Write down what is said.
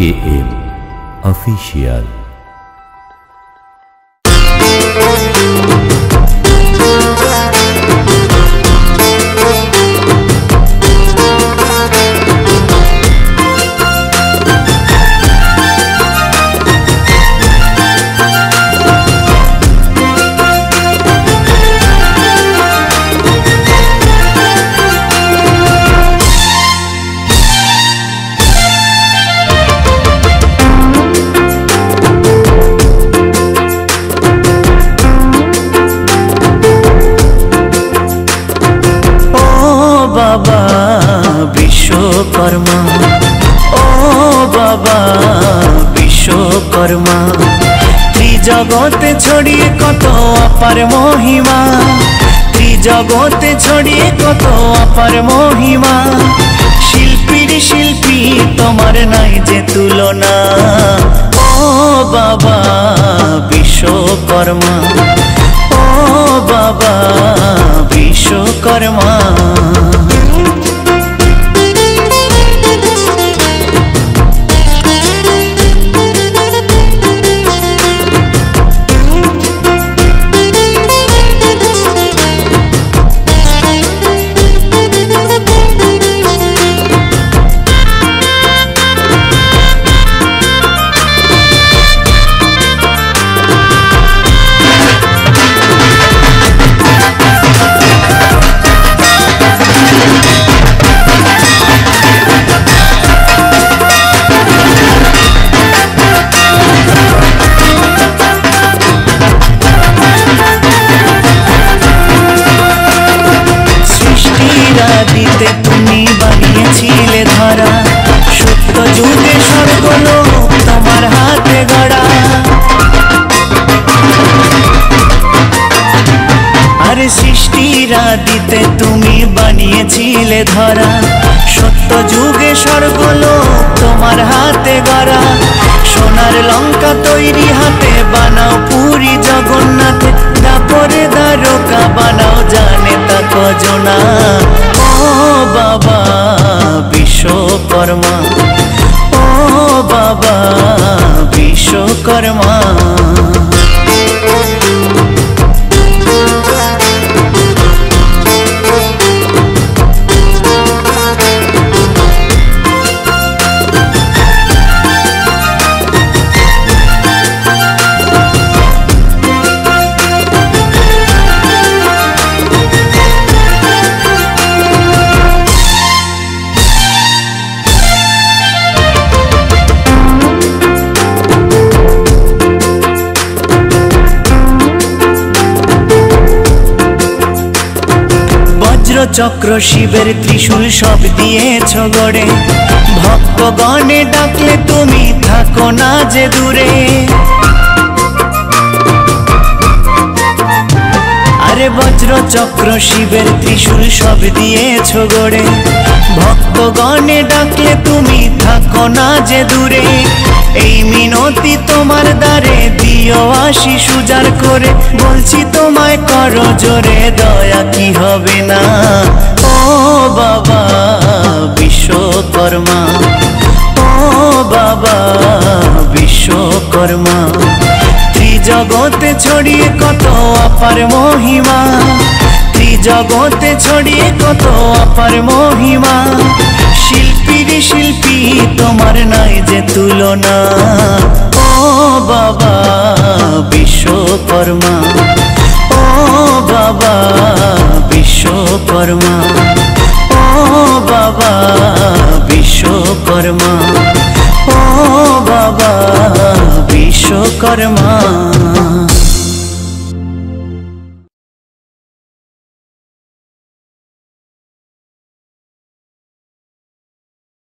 AKM Official। बाबा विश्वकर्मा, ओ बाबा विश्वकर्मा, त्रिजगते छड़िए कत अपार महिमा, त्रिजगते छड़िए कत अपार महिमा, शिल्पीर शिल्पी तोमार नाई जे तुलना, ओ बाबा विश्वकर्मा, ओ बाबा विश्वकर्मा। দিতে তুমি বানিয়েছিলে ধরা, সত্য যুগে স্বর্গলোক তোমার হাতে গড়া। আরে সৃষ্টির আদিতে তুমি বানিয়েছিলে ধরা, সত্য যুগে স্বর্গলোক তোমার হাতে গড়া। সোনার লঙ্কা তৈরি হাতে বানাও পুরী জগন্নাথে, তারপরে দ্বারকা বানাও জানে তা কজনা। ও বাবা বিশ্বকর্মা, ও বাবা বিশ্বকর্মা। চক্র শিবের ত্রিশূল সব দিয়েছ গড়ে, ভক্তগণে ডাকলে তুমি থাকো না যে দূরে। আরে বজ্র চক্র শিবের ত্রিশূল সব দিয়েছ গড়ে, ভক্তগণে ডাকলে তুমি থাকো না যে দূরে। এই মিনতি তোমার দ্বারে দিও আশিস উজাড় করে, বলছি তোমায় করো জোরে দয়া কি হবে না। ও বাবা বিশ্বকর্মা, ও বাবা বিশ্বকর্মা, ত্রিজগতে ছড়িয়ে কত অপার মহিমা, ত্রিজগতে ছড়িয়ে কত অপার মহিমা, শিল্পীর শিল্পী তোমার নাই যে তুলনা। ও বাবা বিশ্বকর্মা, ও বাবা বিশ্বকর্মা, ও বাবা বিশ্বকর্মা, ও বাবা বিশ্বকর্মা।